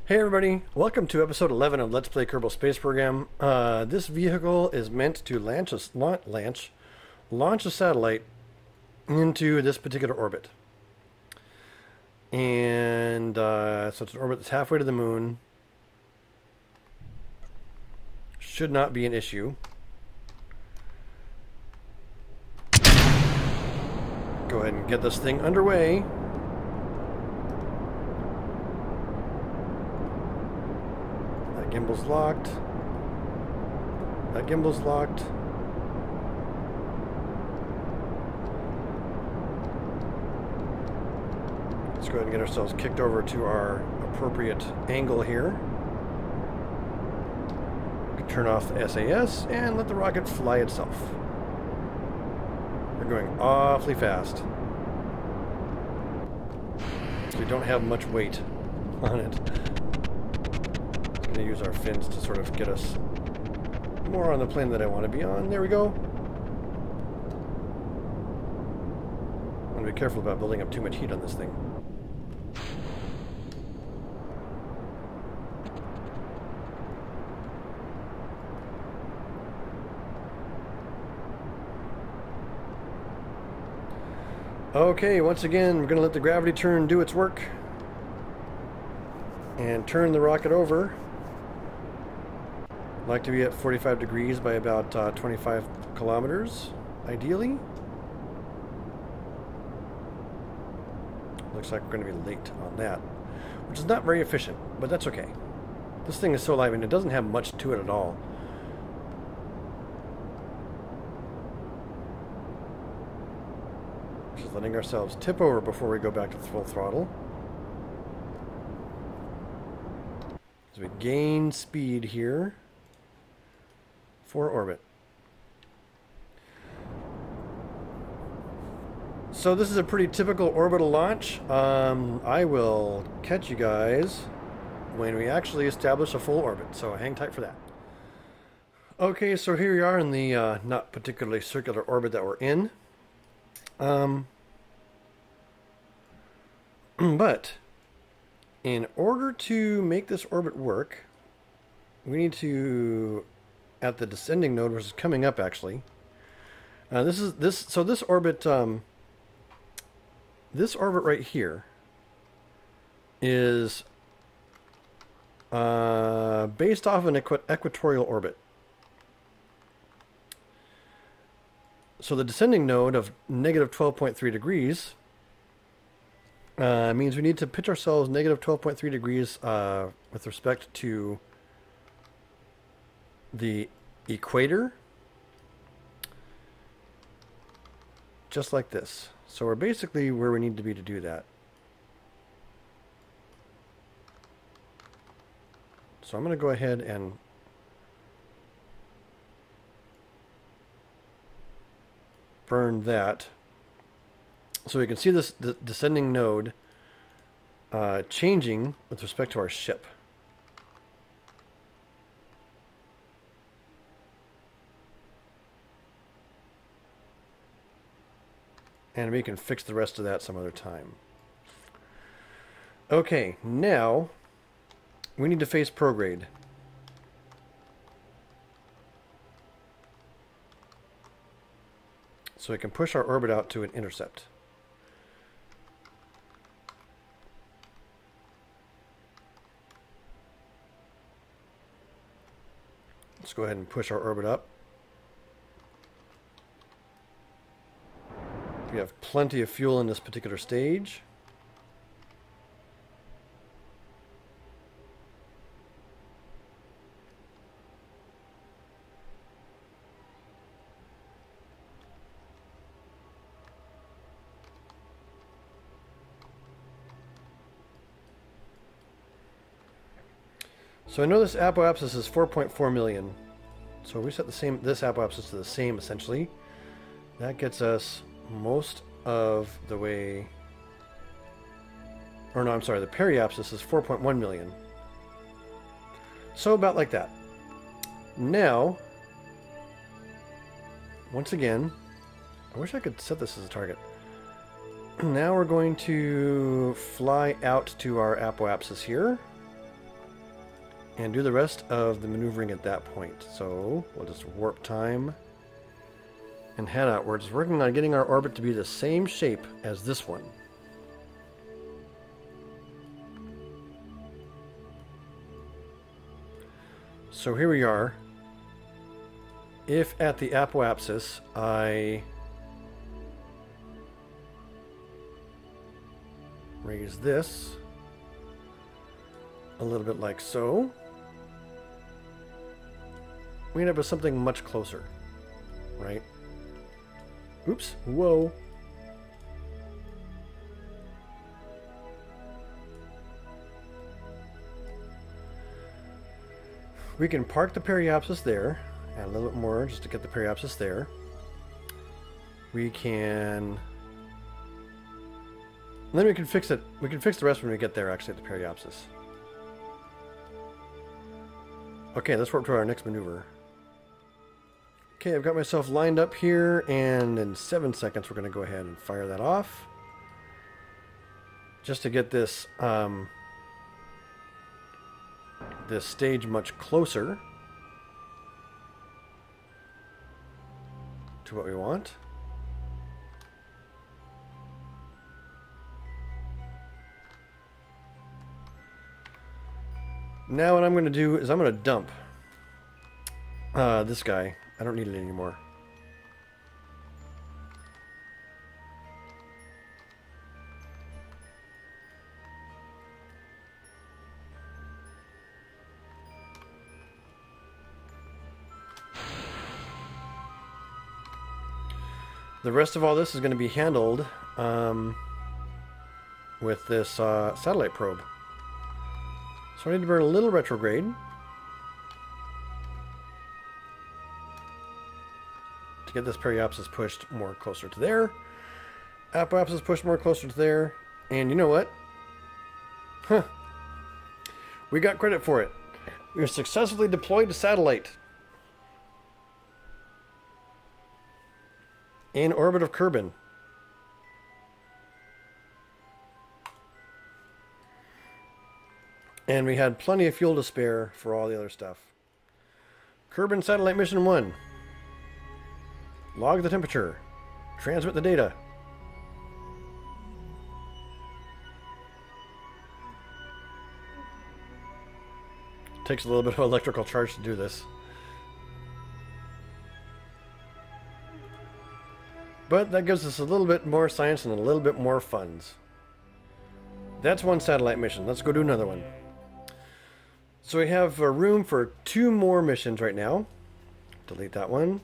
Hey everybody, welcome to episode 11 of Let's Play Kerbal Space Program. This vehicle is meant to launch a satellite into this particular orbit. And so it's an orbit that's halfway to the moon. Should not be an issue. Go ahead and get this thing underway. Gimbal's locked. That gimbal's locked. Let's go ahead and get ourselves kicked over to our appropriate angle here. Turn off the SAS and let the rocket fly itself. We're going awfully fast. So we don't have much weight on it. Use our fins to sort of get us more on the plane that I want to be on. There we go. I want to be careful about building up too much heat on this thing. Okay, once again, we're going to let the gravity turn do its work and turn the rocket over. Like to be at 45 degrees by about 25 kilometers, ideally. Looks like we're going to be late on that, which is not very efficient, but that's okay. This thing is so light and it doesn't have much to it at all. Just letting ourselves tip over before we go back to full throttle. As we gain speed here for orbit. So this is a pretty typical orbital launch. I will catch you guys when we actually establish a full orbit, so hang tight for that. Okay, so here we are in the not particularly circular orbit that we're in. But in order to make this orbit work, we need to, at the descending node, which is coming up actually. This orbit, this orbit right here is based off an equatorial orbit. So the descending node of negative 12.3 degrees means we need to pitch ourselves negative 12.3 degrees with respect to the equator, just like this. So we're basically where we need to be to do that. So I'm going to go ahead and burn that so we can see this descending node changing with respect to our ship. And we can fix the rest of that some other time. Okay, now we need to face prograde. So we can push our orbit out to an intercept. Let's go ahead and push our orbit up. We have plenty of fuel in this particular stage. So I know this apoapsis is 4.4 million. So we set this apoapsis to the same essentially. That gets us most of the way, or no, I'm sorry, the periapsis is 4.1 million. So about like that. Now, once again, I wish I could set this as a target. Now we're going to fly out to our apoapsis here. and do the rest of the maneuvering at that point. So we'll just warp time and head outwards, working on getting our orbit to be the same shape as this one. So here we are. If at the apoapsis I raise this a little bit like so, we end up with something much closer, right? Oops, whoa. We can park the periapsis there, add a little bit more just to get the periapsis there. We can... And then we can fix it. We can fix the rest when we get there, actually, at the periapsis. Okay, let's warp to our next maneuver. Okay, I've got myself lined up here, and in 7 seconds we're going to go ahead and fire that off. Just to get this this stage much closer to what we want. Now what I'm going to do is I'm going to dump this guy. I don't need it anymore. The rest of all this is going to be handled with this satellite probe. So I need to burn a little retrograde to get this periapsis pushed more closer to there. Apoapsis pushed more closer to there. And you know what? Huh. We got credit for it. We successfully deployed a satellite in orbit of Kerbal. And we had plenty of fuel to spare for all the other stuff. Kerbal Satellite Mission 1. Log the temperature. Transmit the data. Takes a little bit of electrical charge to do this. But that gives us a little bit more science and a little bit more funds. That's one satellite mission. Let's go do another one. So we have room for 2 more missions right now. Delete that one.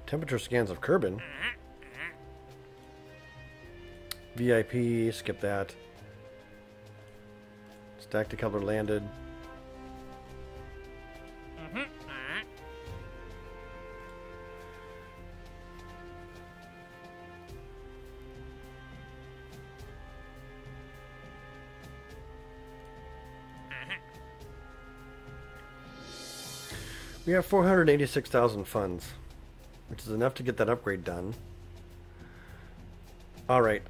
Temperature scans of Kerbal. VIP, skip that. Stack to Kerbal landed. We have 486,000 funds, which is enough to get that upgrade done. All right.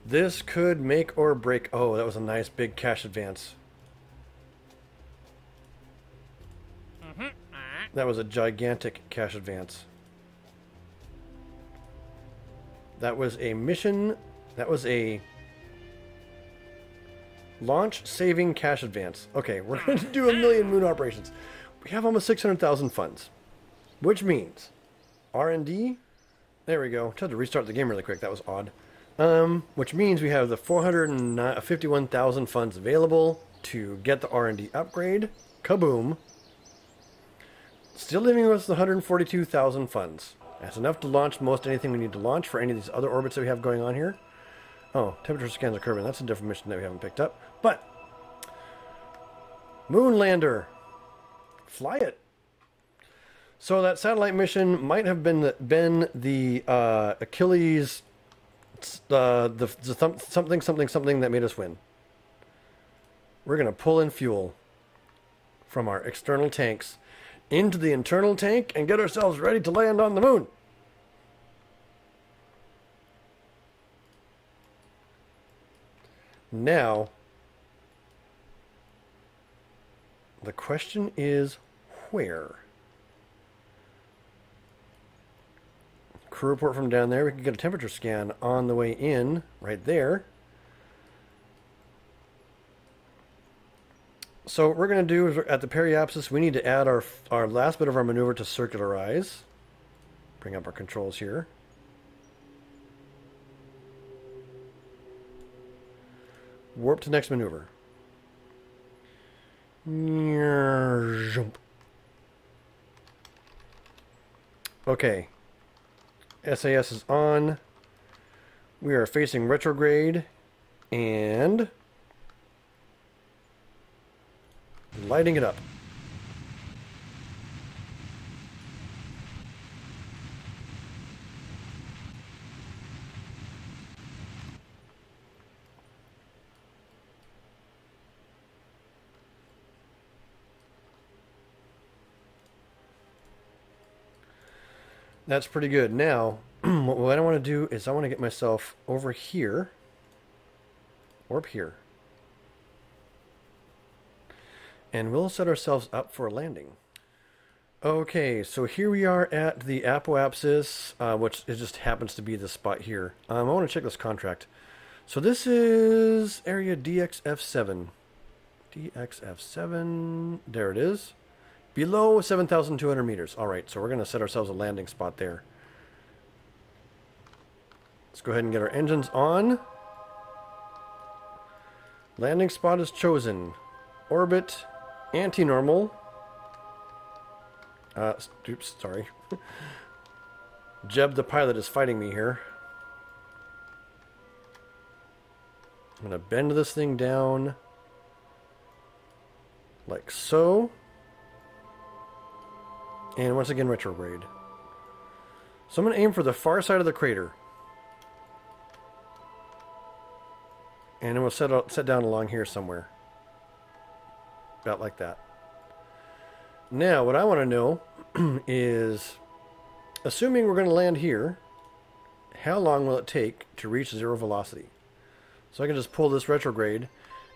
This could make or break. Oh, that was a nice big cash advance. That was a gigantic cash advance. That was a mission. That was a launch-saving cash advance. Okay, we're going to do 1 million moon operations. We have almost 600,000 funds, which means R&D. There we go. Tried to restart the game really quick. That was odd. Which means we have the 451,000 funds available to get the R&D upgrade. Kaboom. Still leaving us the 142,000 funds. That's enough to launch most anything we need to launch for any of these other orbits that we have going on here. Oh, temperature scans of Kerbal. That's a different mission that we haven't picked up. But Moonlander. Fly it. So that satellite mission might have been the Achilles, something that made us win. we're going to pull in fuel from our external tanks into the internal tank and get ourselves ready to land on the moon. Now, the question is where? Crew report from down there. We can get a temperature scan on the way in, right there. So what we're going to do is at the periapsis, we need to add our last bit of our maneuver to circularize. Bring up our controls here. Warp to next maneuver. Okay. SAS is on. We are facing retrograde and lighting it up. That's pretty good. Now, what I want to do is I want to get myself over here, or up here. And we'll set ourselves up for a landing. Okay, so here we are at the apoapsis, which it just happens to be the spot here. I want to check this contract. So this is area DXF7. DXF7, there it is. Below 7,200 meters. All right, so we're going to set ourselves a landing spot there. Let's go ahead and get our engines on. Landing spot is chosen. Orbit, anti-normal. Oops, sorry. Jeb the pilot is fighting me here. I'm going to bend this thing down like so. And once again, retrograde. So I'm going to aim for the far side of the crater. And then we'll set down along here somewhere. About like that. Now, what I want to know is, assuming we're going to land here, how long will it take to reach zero velocity? So I can just pull this retrograde.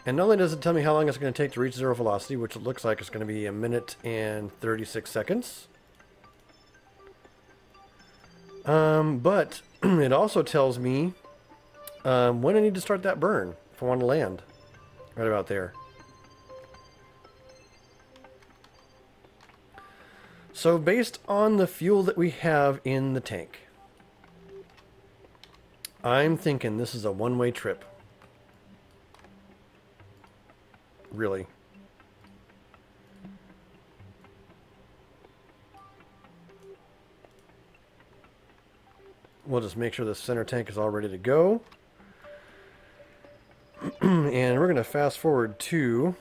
And not only does it tell me how long it's going to take to reach zero velocity, which it looks like it's going to be 1 minute and 36 seconds. But it also tells me when I need to start that burn if I want to land. Right about there. So based on the fuel that we have in the tank, I'm thinking this is a one-way trip. Really. We'll just make sure the center tank is all ready to go. And we're going to fast forward to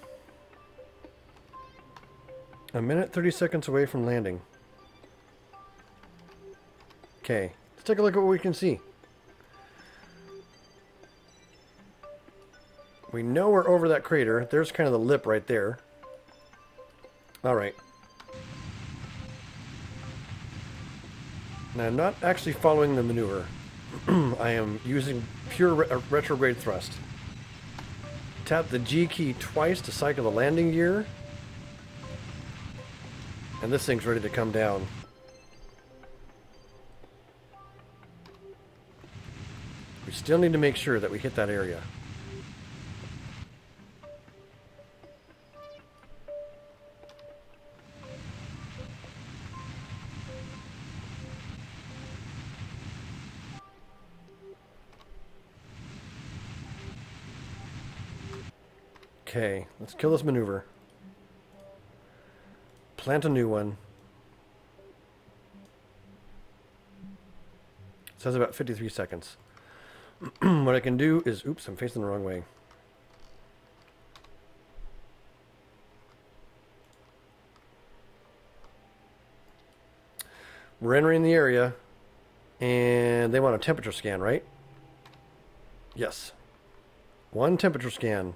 1 minute 30 seconds away from landing. Okay, let's take a look at what we can see. We know we're over that crater. There's kind of the lip right there. Alright. Now I'm not actually following the maneuver. I am using pure retrograde thrust. Tap the G key twice to cycle the landing gear. And this thing's ready to come down. We still need to make sure that we hit that area. Okay, let's kill this maneuver. Plant a new one. It says about 53 seconds. What I can do is... Oops, I'm facing the wrong way. We're entering the area, and they want a temperature scan, right? Yes. One temperature scan.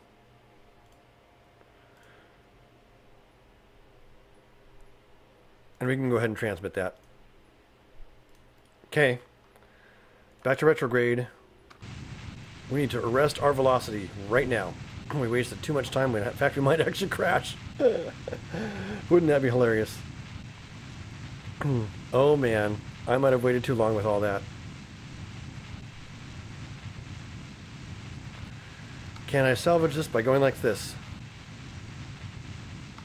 And we can go ahead and transmit that. Okay. Back to retrograde. We need to arrest our velocity right now. We wasted too much time. In fact, we might actually crash. Wouldn't that be hilarious? Oh man, I might have waited too long with all that. Can I salvage this by going like this?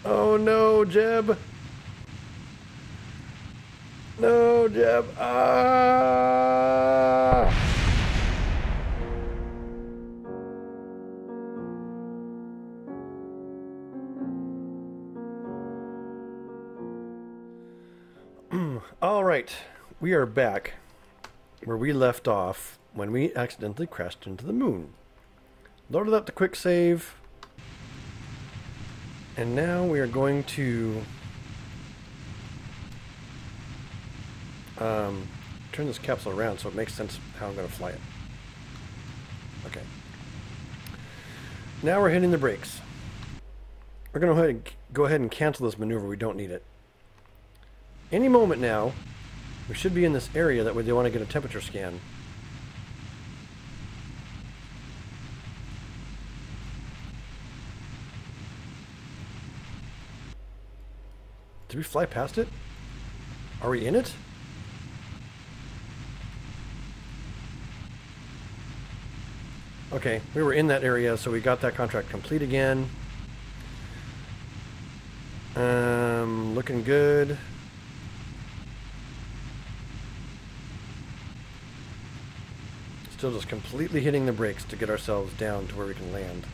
Oh no, Jeb! No, Jeb! Ah! All right, we are back where we left off when we accidentally crashed into the moon. Loaded up the quick save, and now we are going to turn this capsule around so it makes sense how I'm going to fly it. Okay. Now we're hitting the brakes. We're going to go ahead and cancel this maneuver. We don't need it. Any moment now, we should be in this area that they want to get a temperature scan. Did we fly past it? Are we in it? Okay, we were in that area, so we got that contract complete again. Looking good. Still just completely hitting the brakes to get ourselves down to where we can land.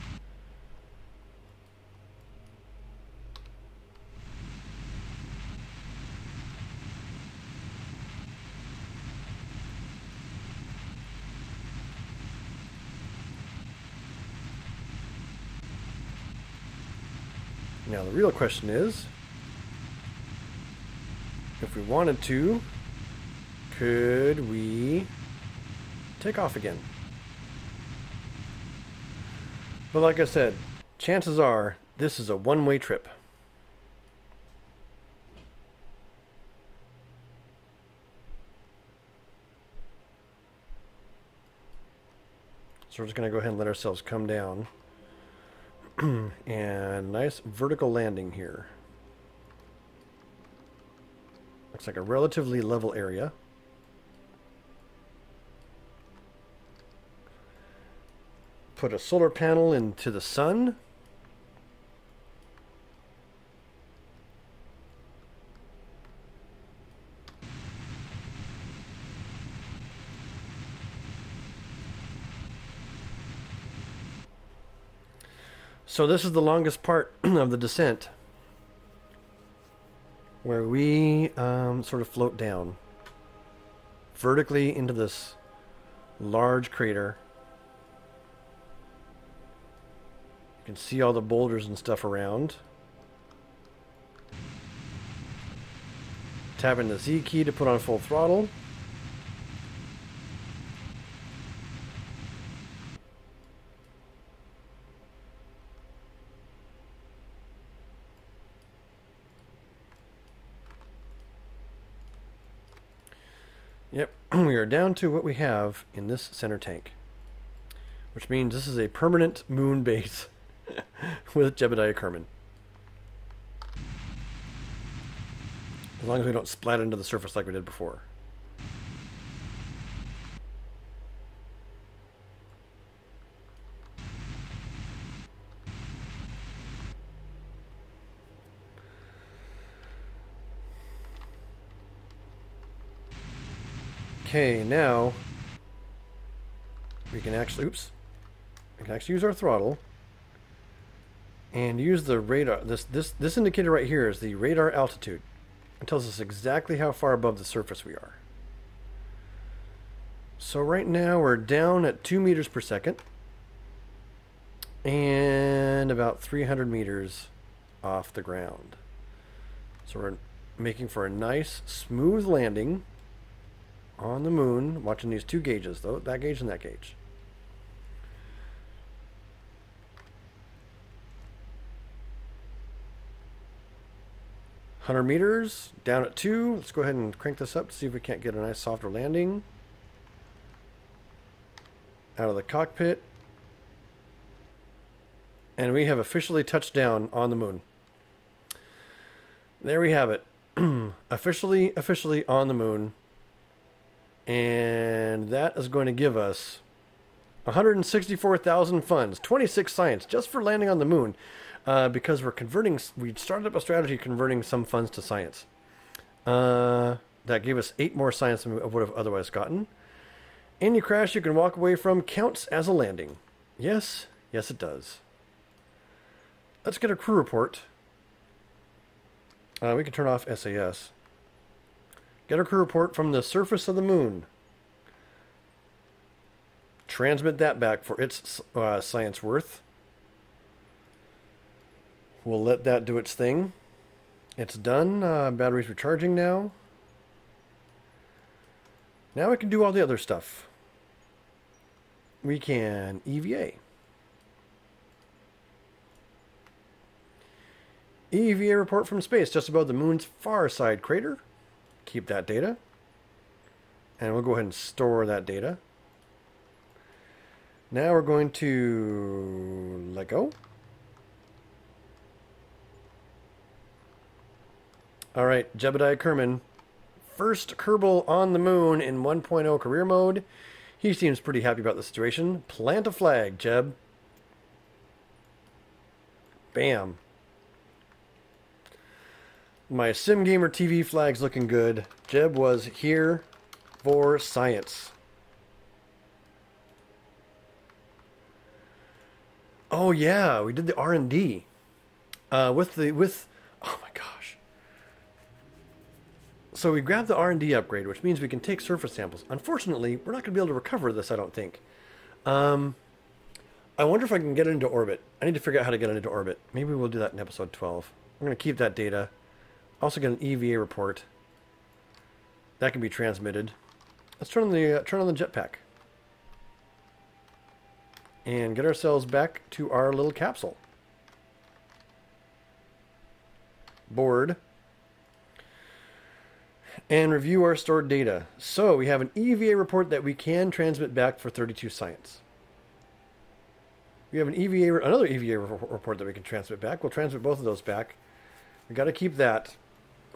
Now the real question is, if we wanted to, could we take off again? But like I said, chances are this is a one-way trip. So we're just going to go ahead and let ourselves come down. And nice vertical landing here. Looks like a relatively level area. Put a solar panel into the sun. So this is the longest part of the descent, where we sort of float down vertically into this large crater. You can see all the boulders and stuff around. Tapping the Z key to put on full throttle. Yep, we are down to what we have in this center tank, which means this is a permanent moon base with Jebediah Kerman. As long as we don't splat into the surface like we did before. Okay, now we can actually, we can actually use our throttle and use the radar. This indicator right here is the radar altitude. It tells us exactly how far above the surface we are. So right now we're down at 2 meters per second and about 300 meters off the ground. So we're making for a nice smooth landing on the moon, watching these two gauges, though, that gauge and that gauge. 100 meters, down at 2. Let's go ahead and crank this up to see if we can't get a nice softer landing. Out of the cockpit. And we have officially touched down on the moon. There we have it. officially on the moon. And that is going to give us 164,000 funds, 26 science just for landing on the moon. Because we started up a strategy converting some funds to science. That gave us 8 more science than we would have otherwise gotten. Any crash you can walk away from counts as a landing. Yes, yes it does. Let's get a crew report. We can turn off SAS. Get a crew report from the surface of the moon. Transmit that back for its science worth. We'll let that do its thing. It's done. Battery's recharging now. Now we can do all the other stuff. We can EVA. EVA report from space just above the moon's far side crater. Keep that data. And we'll go ahead and store that data. Now we're going to let go. All right, Jebediah Kerman. First Kerbal on the moon in 1.0 career mode. He seems pretty happy about the situation. Plant a flag, Jeb. Bam. My SimGamer TV flag's looking good. Jeb was here for science. Oh yeah, we did the R&D. Oh my gosh. So we grabbed the R&D upgrade, which means we can take surface samples. Unfortunately, we're not going to be able to recover this, I don't think. I wonder if I can get it into orbit. I need to figure out how to get it into orbit. Maybe we'll do that in episode 12. I'm going to keep that data. Also get an EVA report. That can be transmitted. Let's turn on the jetpack. And get ourselves back to our little capsule. Board. And review our stored data. So we have an EVA report that we can transmit back for 32 science. We have another EVA report that we can transmit back. We'll transmit both of those back. We got to keep that.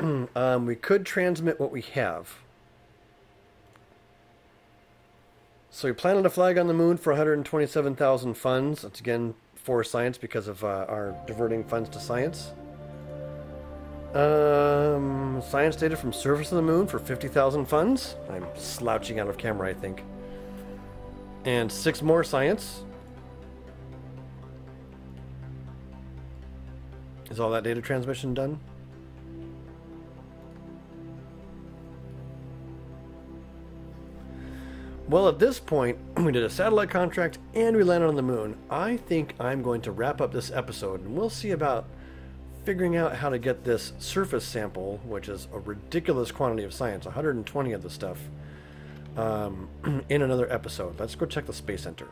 We could transmit what we have. So we planted a flag on the moon for 127,000 funds. That's again for science because of our diverting funds to science. Science data from surface of the moon for 50,000 funds. I'm slouching out of camera, I think. And 6 more science. Is all that data transmission done? Well, at this point, we did a satellite contract and we landed on the moon. I think I'm going to wrap up this episode and we'll see about figuring out how to get this surface sample, which is a ridiculous quantity of science, 120 of the stuff, in another episode. Let's go check the Space Center.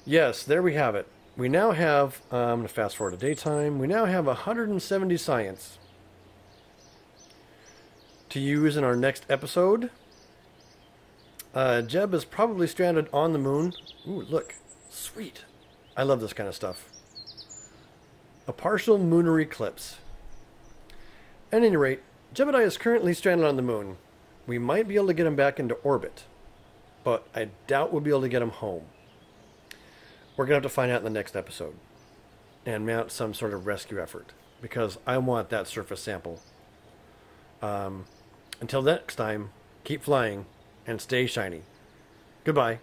Yes, there we have it. We now have, I'm going to fast forward to daytime, we now have 170 science to use in our next episode. Jeb is probably stranded on the moon. Ooh, look. Sweet. I love this kind of stuff. A partial lunar eclipse. At any rate, Jebediah is currently stranded on the moon. We might be able to get him back into orbit, but I doubt we'll be able to get him home. We're going to have to find out in the next episode and mount some sort of rescue effort because I want that surface sample. Until next time, keep flying and stay shiny. Goodbye.